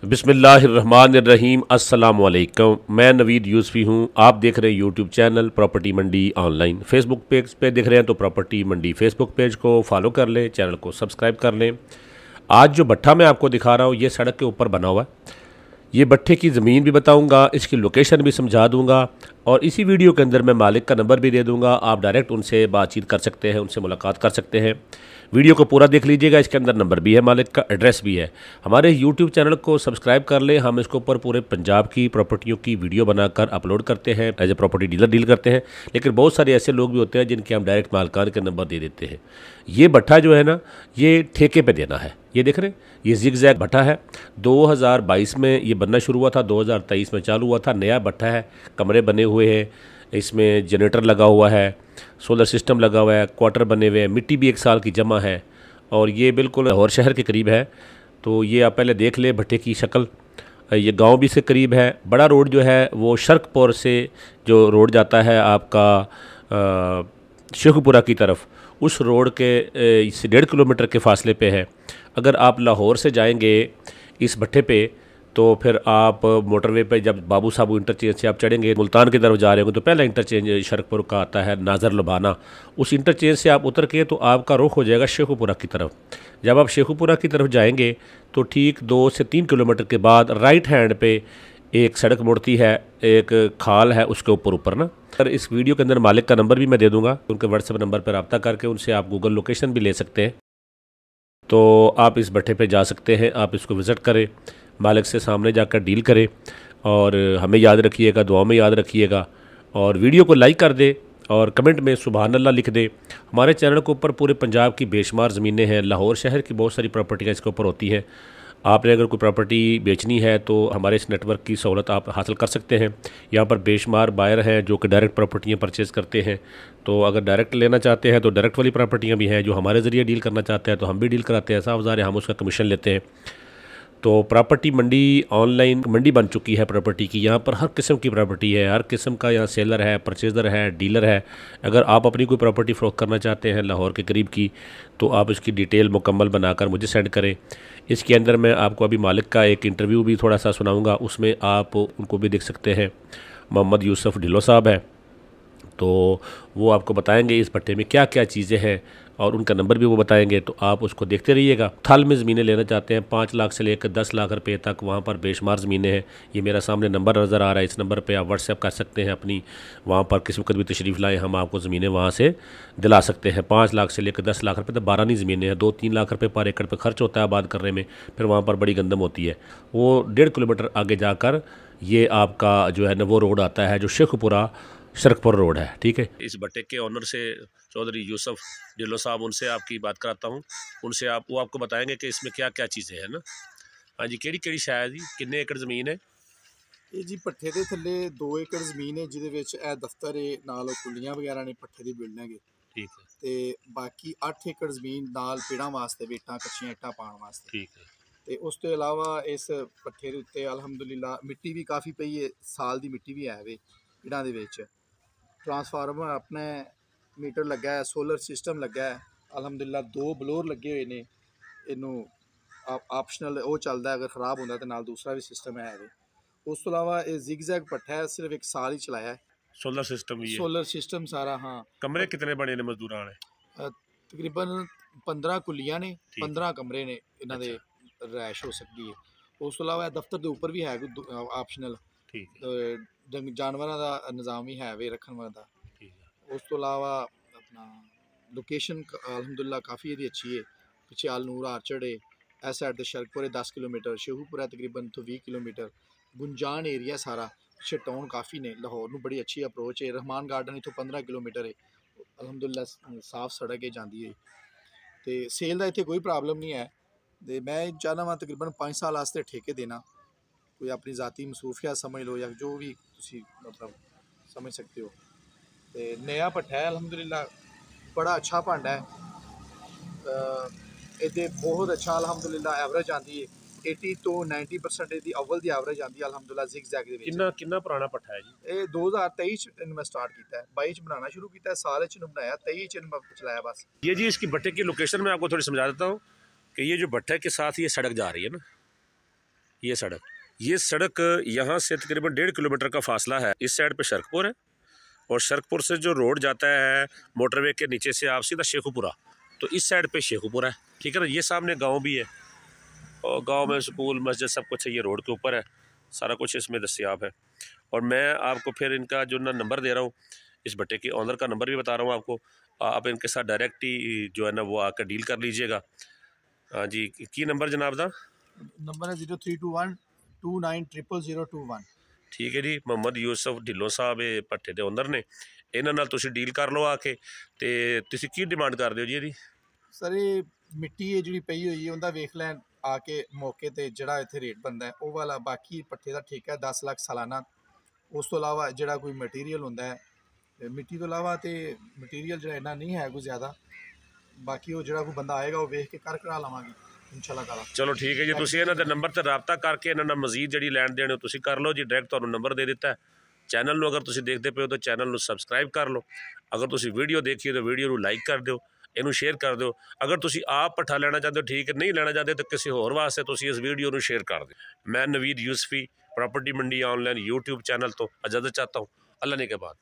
बिस्मिल्लाहिर्रहमानिर्रहीम अस्सलाम वालेकुम। मैं नवीद यूसफ़ी हूँ। आप देख रहे हैं यूट्यूब चैनल प्रॉपर्टी मंडी ऑनलाइन। फेसबुक पेज पे दिख रहे हैं तो प्रॉपर्टी मंडी फेसबुक पेज को फॉलो कर लें, चैनल को सब्सक्राइब कर लें। आज जो भट्ठा मैं आपको दिखा रहा हूँ ये सड़क के ऊपर बना हुआ है। ये भट्ठे की ज़मीन भी बताऊंगा, इसकी लोकेशन भी समझा दूंगा और इसी वीडियो के अंदर मैं मालिक का नंबर भी दे दूंगा। आप डायरेक्ट उनसे बातचीत कर सकते हैं, उनसे मुलाकात कर सकते हैं। वीडियो को पूरा देख लीजिएगा, इसके अंदर नंबर भी है, मालिक का एड्रेस भी है। हमारे यूट्यूब चैनल को सब्सक्राइब कर लें। हम इसके ऊपर पूरे पंजाब की प्रॉपर्टियों की वीडियो बनाकर अपलोड करते हैं, as a property dealer deal करते हैं। लेकिन बहुत सारे ऐसे लोग भी होते हैं जिनके हम डायरेक्ट मालकान के नंबर दे देते हैं। ये भट्ठा जो है ना, ये ठेके पे देना है। ये देख रहे हैं, ये जिगजैग भट्ठा है। 2022 में ये बनना शुरू हुआ था, 2023 में चालू हुआ था। नया भट्ठा है, कमरे बने हुए हैं, इसमें जनरेटर लगा हुआ है, सोलर सिस्टम लगा हुआ है, क्वार्टर बने हुए हैं, मिट्टी भी 1 साल की जमा है और ये बिल्कुल लाहौर शहर के करीब है। तो ये आप पहले देख ले भट्टे की शक्ल। ये गांव भी से करीब है। बड़ा रोड जो है वो शर्कपुर से जो रोड जाता है आपका शेखुपुरा की तरफ, उस रोड के इससे 1.5 किलोमीटर के फासले पे है। अगर आप लाहौर से जाएंगे इस भट्टे पे तो फिर आप मोटरवे पे जब बाबू साबू इंटरचेंज से आप चढ़ेंगे, मुल्तान की तरफ जा रहे होंगे तो पहला इंटरचेंज शरकपुर का आता है, नाज़र लुबाना। उस इंटरचेंज से आप उतर के तो आपका रुख हो जाएगा शेखुपुरा की तरफ। जब आप शेखुपुरा की तरफ जाएंगे तो ठीक 2 से 3 किलोमीटर के बाद राइट हैंड पे एक सड़क मुड़ती है, एक खाल है, उसके ऊपर ना। सर इस वीडियो के अंदर मालिक का नंबर भी मैं दे दूंगा, उनके व्हाट्सएप नंबर पर रब्ता करके उनसे आप गूगल लोकेशन भी ले सकते हैं। तो आप इस भट्टे पे जा सकते हैं, आप इसको विज़िट करें, मालिक से सामने जाकर डील करें और हमें याद रखिएगा, दुआ में याद रखिएगा और वीडियो को लाइक कर दे और कमेंट में सुभान अल्लाह लिख दे। हमारे चैनल के ऊपर पूरे पंजाब की बेशुमार ज़मीनें हैं, लाहौर शहर की बहुत सारी प्रॉपर्टियाँ इसके ऊपर होती हैं। आपने अगर कोई प्रॉपर्टी बेचनी है तो हमारे इस नेटवर्क की सहूलत आप हासिल कर सकते हैं। यहाँ पर बेशुमार बायर हैं जो कि डायरेक्ट प्रॉपर्टियाँ परचेज़ करते हैं। तो अगर डायरेक्ट लेना चाहते हैं तो डायरेक्ट वाली प्रॉपर्टियाँ भी हैं, जो हमारे ज़रिए डील करना चाहते हैं तो हम भी डील कराते हैं, साफ ज़ाहिर है हम उसका कमीशन लेते हैं। तो प्रॉपर्टी मंडी ऑनलाइन मंडी बन चुकी है प्रॉपर्टी की। यहाँ पर हर किस्म की प्रॉपर्टी है, हर किस्म का यहाँ सेलर है, परचेज़र है, डीलर है। अगर आप अपनी कोई प्रॉपर्टी फ़रोख्त करना चाहते हैं लाहौर के करीब की तो आप इसकी डिटेल मुकम्मल बनाकर मुझे सेंड करें। इसके अंदर मैं आपको अभी मालिक का एक इंटरव्यू भी थोड़ा सा सुनाऊँगा, उसमें आप उनको भी देख सकते हैं। मोहम्मद यूसुफ ढिल्लो साहब है, तो वो आपको बताएंगे इस भट्टे में क्या क्या चीज़ें हैं और उनका नंबर भी वो बताएंगे। तो आप उसको देखते रहिएगा। थल में ज़मीनें लेना चाहते हैं 5 लाख से लेकर 10 लाख रुपए तक, वहाँ पर बेशुमार ज़मीनें हैं। ये मेरा सामने नंबर नज़र आ रहा है, इस नंबर पे आप व्हाट्सएप कर सकते हैं अपनी। वहाँ पर किसी वक्त भी तशरीफ़ लाएँ, हम आपको ज़मीनें वहाँ से दिला सकते हैं। 5 लाख से लेकर 10 लाख रुपये तक 12 ज़मीनें हैं। 2-3 लाख रुपये पर एकड़ पर खर्च होता है आबाद करने में, फिर वहाँ पर बड़ी गंदम होती है। वो 1.5 किलोमीटर आगे जाकर ये आपका जो है ना वो रोड आता है जो शेखुपुरा शरकपुर रोड है। ठीक है, इस भट्टे के ऑनर से चौधरी यूसुफ ढिल्लो साहब, उनसे आपकी बात कराता हूँ। उनसे वो आपको बताएंगे कि इसमें क्या क्या चीज़ें हैं ना। हाँ जी, केड़ी शायद जी कितने एकड़ ज़मीन है? ਇਹ ਜੀ ਪੱਠੇ ਦੇ ਥੱਲੇ 2 ਏਕੜ ਜ਼ਮੀਨ ਹੈ ਜਿਹਦੇ ਵਿੱਚ ਇਹ ਦਫ਼ਤਰ ਹੈ, ਨਾਲ ਕੁੱਲੀਆਂ ਵਗੈਰਾ ਨੇ, ਪੱਠੇ ਦੀ ਬਿਲਡਿੰਗ ਹੈ ठीक है, ਤੇ ਬਾਕੀ 8 ਏਕੜ ਜ਼ਮੀਨ ਨਾਲ ਪੇੜਾਂ ਵਾਸਤੇ, ਬੇਟਾਂ ਕੱਚੀਆਂ ਇੱਟਾਂ ਪਾਉਣ ਵਾਸਤੇ। ठीक है, ਤੇ ਉਸ ਤੋਂ ਇਲਾਵਾ ਇਸ ਪੱਠੇ ਦੇ ਉੱਤੇ ਅਲਹਮਦੁਲਿਲਾ ਮਿੱਟੀ ਵੀ ਕਾਫੀ ਪਈ ਹੈ, ਸਾਲ ਦੀ ਮਿੱਟੀ ਵੀ ਹੈ ਵੇ ਇਹਨਾਂ ਦੇ ਵਿੱਚ। ਟਰਾਂਸਫਾਰਮਰ ਆਪਣੇ ਮੀਟਰ ਲੱਗਾ ਹੈ, ਸੋਲਰ ਸਿਸਟਮ ਲੱਗਾ ਹੈ ਅਲਹਮਦੁਲਿਲਾ, 2 ਬਲੋਰ ਲੱਗੇ ਹੋਏ ਨੇ। ਇਹਨੂੰ ਆਪਸ਼ਨਲ ਉਹ ਚੱਲਦਾ, ਅਗਰ ਖਰਾਬ ਹੁੰਦਾ ਤਾਂ ਨਾਲ ਦੂਸਰਾ ਵੀ ਸਿਸਟਮ ਹੈ ਵੇ। ਉਸ ਤੋਂ ਇਲਾਵਾ ਇਹ ਜ਼ਿਗਜ਼ੈਗ ਭੱਠਾ ਹੈ, ਸਿਰਫ 1 ਸਾਲ ਹੀ ਚਲਾਇਆ ਹੈ। सोलर सिस्टम भी है। सोलर सिस्टम सारा, हाँ। कमरे कितने बने ने मजदूरां ने? तकरीबन 15 ਕੁੱਲੀਆਂ ਨੇ, 15 ਕਮਰੇ ਨੇ ਇਹਨਾਂ ਦੇ, ਰੈਸ਼ ਹੋ ਸਕਦੀ ਹੈ। ਉਸ ਤੋਂ ਇਲਾਵਾ ਦਫ਼ਤਰ ਦੇ ਉੱਪਰ ਵੀ ਹੈ ਕੋਈ ਆਪਸ਼ਨਲ, ठीक है, ਜਾਨਵਰਾਂ ਦਾ ਨਿਜ਼ਾਮ ਵੀ ਹੈ ਵੇ ਰੱਖਣ ਵਾਲਾ ਦਾ। ठीक है, ਉਸ ਤੋਂ ਇਲਾਵਾ ਆਪਣਾ ਲੋਕੇਸ਼ਨ ਅਲਹਮਦੁਲਿਲਾ ਕਾਫੀ ਇਹਦੀ ਅੱਛੀ ਹੈ। ਪਿੱਛੇ ਅਲ ਨੂਰ ਆਰਚਰਡ ਹੈ, ਇਸ ਸਾਈਡ ਤੇ ਸ਼ਰਕਪੁਰ ਹੈ 10 ਕਿਲੋਮੀਟਰ, ਸ਼ੇਖੂਪੁਰਾ ਤਕਰੀਬਨ ਤੋਂ 20 ਕਿਲੋਮੀਟਰ, ਗੁੰਜਾਨ ਏਰੀਆ ਸਾਰਾ। ਪਿੱਛੇ ਟਾਊਨ ਕਾਫੀ ਨੇ, ਲਾਹੌਰ ਨੂੰ ਬੜੀ ਅੱਛੀ ਅਪਰੋਚ ਹੈ। ਰਹਿਮਾਨ ਗਾਰਡਨ ਇੱਥੋਂ 15 ਕਿਲੋਮੀਟਰ ਹੈ, ਅਲਹਮਦੁਲਿਲਾ ਸਾਫ ਸੜਕ ਹੈ ਜਾਂਦੀ ਹੈ। ਤੇ ਸੇਲ ਦਾ ਇੱਥੇ ਕੋਈ ਪ੍ਰੋਬਲਮ ਨਹੀਂ ਹੈ। ਤੇ ਮੈਂ ਚਾਹੁੰਦਾ ਵਾਂ ਤਕਰੀਬਨ 5 ਸਾਲ ਵਾਸਤੇ ਠੇਕੇ ਦੇਣਾ। ਕੋਈ ਆਪਣੀ ਜ਼ਾਤੀ ਮਸਰੂਫੀਅਤ ਸਮਝ ਲਓ ਜਾਂ ਜੋ ਵੀ ਤੁਸੀਂ ਮਤਲਬ ਸਮਝ ਸਕਦੇ ਹੋ। ਤੇ ਨया ਭੱਠਾ ਹੈ ਅਲਹਮਦੁਲਿਲਾ, ਬੜਾ ਅੱਛਾ ਭਾਂਡਾ ਹੈ। ਇਹਦੇ ਬਹੁਤ ਅੱਛਾ ਅਲਹਮਦੁਲਿਲਾ ਐਵਰੇਜ ਆਉਂਦੀ ਹੈ, 80 ਤੋਂ 90% ਇਹਦੀ ਅਵਲ ਦੀ ਐਵਰੇਜ ਆਉਂਦੀ ਹੈ ਅਲਹਮਦੁਲਿਲਾ ਜ਼ਿਗਜ਼ੈਗ ਦੇ ਵਿੱਚ। कितना पुराना पट्टा है जी? ਇਹ 2023 ਚ ਇਹਨੂੰ ਮੈਂ ਸਟਾਰਟ ਕੀਤਾ ਹੈ, 22 ਚ ਬਣਾਉਣਾ ਸ਼ੁਰੂ ਕੀਤਾ, ਸਾਲ ਚ ਇਹਨੂੰ ਬਣਾਇਆ, 23 ਚ ਇਹਨੂੰ ਮੈਂ ਚਲਾਇਆ बस। ये जी इसकी भट्टे की लोकेशन मैं आपको थोड़ी समझा देता हूँ कि ये जो भट्टे के साथ ये सड़क जा रही है ना, ये सड़क यहाँ से तकरीबन 1.5 किलोमीटर का फासला है। इस साइड पे शरकपुर है और शरकपुर से जो रोड जाता है मोटरवे के नीचे से आप सीधा शेखुपुरा, तो इस साइड पे शेखुपुरा है, ठीक है ना। ये सामने गांव भी है और गांव में स्कूल मस्जिद सब कुछ है, ये रोड के ऊपर है, सारा कुछ इसमें दस्तियाब है। और मैं आपको फिर इनका जो ना नंबर दे रहा हूँ, इस भट्टे के ऑनर का नंबर भी बता रहा हूँ आपको, आप इनके साथ डायरेक्ट ही जो है ना वो आकर डील कर लीजिएगा। हाँ जी, की नंबर जनाब दा? नंबर है 0321290021। ठीक है जी। मोहम्मद यूसुफ ढिल्लों साहब ये भट्टे के ओनर ने, इन्हां नाल तुसीं डील कर लो आके। ते तुसीं की डिमांड करदे हो जी ਇਹਦੀ? ਸਰ ਇਹ ਮਿੱਟੀ ਹੈ ਜਿਹੜੀ ਪਈ ਹੋਈ ਹੈ ਉਹਦਾ ਵੇਖ ਲੈਣ ਆ ਕੇ ਮੌਕੇ ਤੇ, ਜਿਹੜਾ ਇੱਥੇ ਰੇਟ ਬੰਦਾ ਹੈ ਉਹ ਵਾਲਾ। ਬਾਕੀ ਪੱਠੇ ਦਾ ਠੇਕਾ 10 ਲੱਖ ਸਾਲਾਨਾ। ਉਸ ਤੋਂ ਇਲਾਵਾ ਜਿਹੜਾ ਕੋਈ ਮਟੀਰੀਅਲ ਹੁੰਦਾ ਹੈ ਮਿੱਟੀ ਤੋਂ ਇਲਾਵਾ, ਤੇ ਮਟੀਰੀਅਲ ਜਿਹੜਾ ਇੰਨਾ ਨਹੀਂ ਹੈ ਕੋਈ ਜ਼ਿਆਦਾ। ਬਾਕੀ ਉਹ ਜਿਹੜਾ ਕੋਈ ਬੰਦਾ ਆਏਗਾ ਉਹ ਵੇਖ ਕੇ ਕਰ ਕਰਾ ਲਵਾਂਗੇ इंशाल्लाह ताला। चलो ठीक है जी, तुसीं इन्हां दे नंबर ते रबता करके इन्हां नाल मजीद जिहड़ी लैण देण हो तुसीं कर लो जी। डायरैक्ट तुहानूं नंबर दे दित्ता है। चैनल नूं अगर तुसीं देखदे पे हो तो चैनल नूं सबसक्राइब कर लो। अगर तुसीं वीडियो देखी तो वीडियो नूं लाइक कर दिओ, इनू शेयर कर दो। अगर तुसीं आप पट्ठा लेना चाहते हो ठीक है, नहीं लेना चाहते तो किसी होर वास्ते तुसीं इस वीडियो नूं शेयर कर दो। मैं नवीद यूसफी प्रॉपर्टी मंडी ऑनलाइन यूट्यूब चैनल तो इजाज़त चाहता हूँ। अल्लाह ने के बाद।